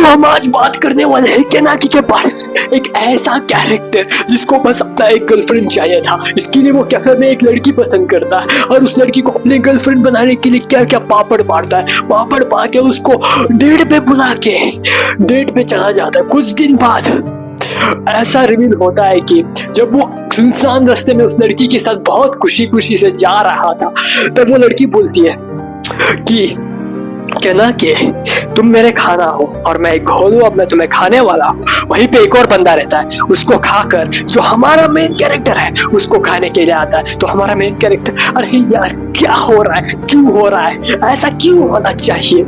हम आज बात करने वाले हैं केनाकी के बारे में, एक ऐसा कैरेक्टर जिसको बस अपना एक गर्लफ्रेंड चाहिए था। इसके लिए वो कैफे में एक लड़की पसंद करता है और उस लड़की को अपने गर्लफ्रेंड बनाने के लिए क्या क्या पापड़ पाड़ता है। पापड़ पा के उसको डेट पे बुला के डेट पे चला जाता है। कुछ दिन बाद ऐसा रिवील होता है कि जब वो सुनसान रास्ते में उस लड़की के साथ बहुत खुशी खुशी से जा रहा था, तब वो लड़की बोलती है कि केनाकी तुम मेरे खाना हो और मैं एक घोल हूं, अब मैं तुम्हें खाने वाला हूँ। वहीं पे एक और बंदा रहता है, उसको खाकर जो हमारा मेन कैरेक्टर है उसको खाने के लिए आता है। तो हमारा मेन कैरेक्टर, अरे यार क्या हो रहा है, क्यों हो रहा है, ऐसा क्यों होना चाहिए,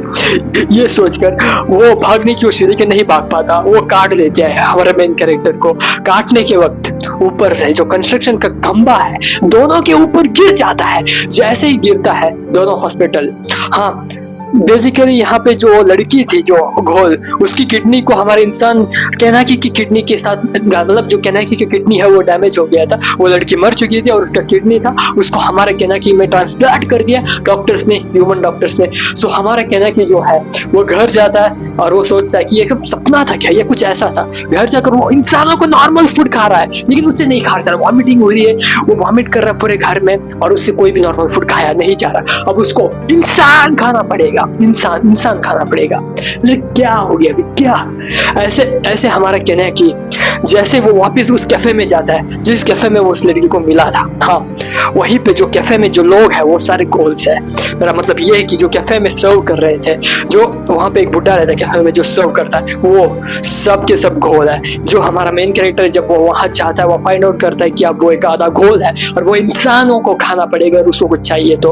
ये सोचकर वो भागने की कोशिश लेकिन नहीं भाग पाता। वो काट लेते हैं हमारे मेन कैरेक्टर को। काटने के वक्त ऊपर से जो कंस्ट्रक्शन का खंबा है दोनों के ऊपर गिर जाता है। जैसे ही गिरता है दोनों हॉस्पिटल, हाँ बेसिकली यहाँ पे जो लड़की थी जो घोल, उसकी किडनी को हमारे इंसान केनाकी की किडनी के साथ, मतलब जो केनाकी की किडनी है वो डैमेज हो गया था। वो लड़की मर चुकी थी और उसका किडनी था, उसको हमारे केनाकी में ट्रांसप्लांट कर दिया डॉक्टर्स ने, ह्यूमन डॉक्टर्स ने। सो हमारा केनाकी जो है वो घर जाता है और वो सोचता है कि ये सब सपना था क्या, ये कुछ ऐसा था। घर जाकर वो इंसानों को नॉर्मल फूड खा रहा है लेकिन उससे नहीं खा रहा, वॉमिटिंग हो रही है, वो वॉमिट कर रहा है पूरे घर में और उससे कोई भी नॉर्मल फूड खाया नहीं जा रहा। अब उसको इंसान खाना पड़ेगा, इंसान खाना पड़ेगा। लेकिन क्या हो गया अभी, क्या ऐसे हमारा कहना है कि जैसे वो वापस उस कैफे में जाता है जिस कैफे में वो उस लड़की को मिला था, हाँ वहीं पे जो कैफे में जो लोग हैं वो सारे घोल्स है। मेरा मतलब ये है कि जो कैफे में सर्व कर रहे थे, जो वहां पे एक बुड्ढा रहता है कैफे में जो सर्व करता है, वो सब के सब घोल है। जो हमारा मेन कैरेक्टर जब वो वहां जाता है वो फाइंड आउट करता है कि अब वो एक आधा घोल है और वो इंसानों को खाना पड़ेगा और उसको कुछ चाहिए। तो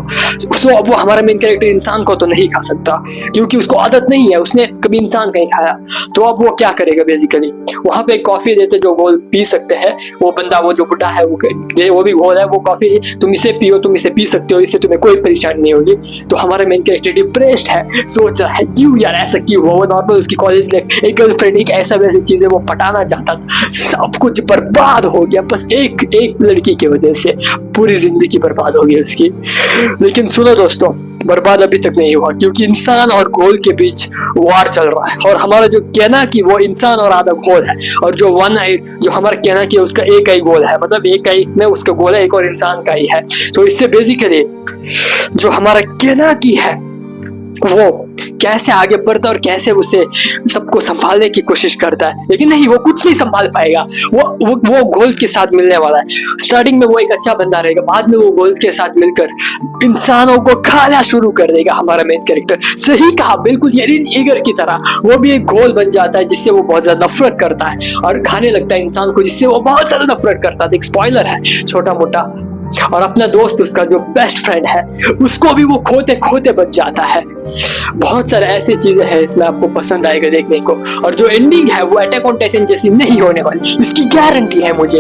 अब वो हमारा मेन कैरेक्टर इंसान को तो नहीं खा सकता क्योंकि उसको आदत नहीं है, उसने कभी इंसान नहीं खाया। तो अब वो क्या करेगा, बेसिकली वहां पे कॉफी देते जो घोल पी सकते हैं। वो बंदा, वो जो बुड्ढा है वो भी घोल है, वो कॉफी तुम इसे पियो, तुम इसे पी सकते हो, इससे तुम्हें कोई परेशानी नहीं होगी। तो हमारा मेन कैरेक्टर डिप्रेस्ड है, सोच रहा है क्यों यार ऐसा क्यों हुआ। वो नॉर्मल उसकी कॉलेज लाइफ, एक गर्लफ्रेंड, एक ऐसा वैसी चीजें वो पटाना चाहता था, सब कुछ बर्बाद हो गया बस एक लड़की की वजह से। पूरी जिंदगी बर्बाद हो गई उसकी। लेकिन सुनो दोस्तों, बर्बाद अभी तक नहीं हुआ क्योंकि इंसान और घोल के बीच वार चल रहा है। और हमारा जो केनाकी वो इंसान और आधा घोल है और जो वन आई जो हमारा केनाकी है उसका एक ही गोल है, मतलब एक ही में उसका गोल है, एक और इंसान का ही है। तो इससे बेसिकली जो हमारा केनाकी है वो कैसे आगे बढ़ता है और कैसे उसे सबको संभालने की कोशिश करता है, लेकिन नहीं, वो कुछ नहीं संभाल पाएगा। वो गोल्स के साथ मिलने वाला है। स्टार्टिंग में वो एक अच्छा बंदा रहेगा, बाद में वो गोल्स के साथ मिलकर इंसानों को खाना शुरू कर देगा। हमारा मेन कैरेक्टर, सही कहा, बिल्कुल एरन येगर की तरह वो भी एक घोल बन जाता है जिससे वो बहुत ज्यादा नफरत करता है और खाने लगता है इंसान को जिससे वो बहुत ज्यादा नफरत करता है। एक स्पॉइलर है छोटा मोटा। और अपना दोस्त, उसका जो बेस्ट फ्रेंड है, उसको भी वो खोते खोते बच जाता है। बहुत सारे ऐसी चीजें हैं, इसमें आपको पसंद आएगा देखने को। और जो एंडिंग है वो अटैक ऑन टाइटन जैसी नहीं होने वाली, इसकी गारंटी है मुझे।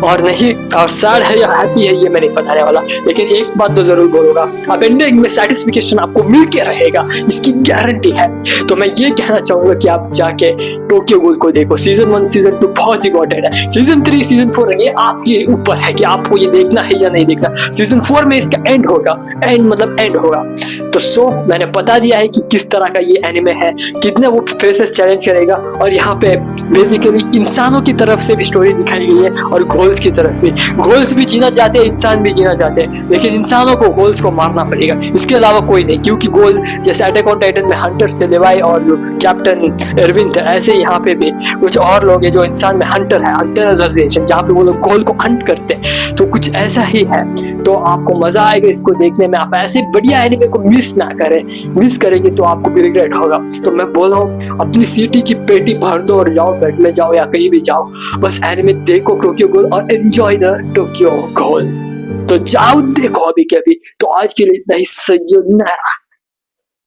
और नहीं, और सैड है या हैप्पी है ये मैं नहीं बताने वाला, लेकिन एक बात तो जरूर बोलूंगा, अब एंडिंग में सेटिस्फिकेशन आपको मिल के रहेगा, इसकी गारंटी है। तो मैं ये कहना चाहूंगा कि आप जाके टोक्यो गूल को देखो। सीजन 1 सीजन 2 बहुत इंपॉर्टेंट है। सीजन 3 सीजन 4 ये आपके ऊपर है कि आपको ये देखना है या नहीं देखना। सीजन 4 में इसका एंड होगा, एंड होगा। तो मैंने बता दिया है कि किस तरह का ये एनिमे है, कितने वो फेसेस चैलेंज करेगा। और यहाँ पे बेसिकली इंसानों की तरफ से भी स्टोरी दिखाई गई है और घोल्स की तरफ भी। घोल्स भी जीना चाहते हैं, इंसान भी जीना चाहते हैं, लेकिन इंसानों को घोल्स को मारना पड़ेगा, इसके अलावा कोई नहीं। क्योंकि घोल जैसे अटैक ऑन टाइटन में हंटर्स थे, लेवाई और जो कैप्टन एरविन थे, ऐसे यहाँ पे भी कुछ और लोग हैं जो इंसान में हंटर है, हंटर एसोसिएशन, जहाँ पे वो लोग घोल को हंट करते हैं। तो कुछ ऐसा ही है। तो आपको मजा आएगा इसको देखने में। आप ऐसे बढ़िया एनिमे को मिस ना करें, मिस करेंगे तो आपको भी रिग्रेट होगा। तो मैं बोल रहा हूँ अपनी सीटी की पेटी भर दो और जाओ, बेड में जाओ या कहीं भी जाओ, बस एनिमे देखो टोक्यो गूल और एंजॉय द टोक्यो गूल। तो जाओ देखो अभी के अभी। तो आज के लिए नहीं, sayonara।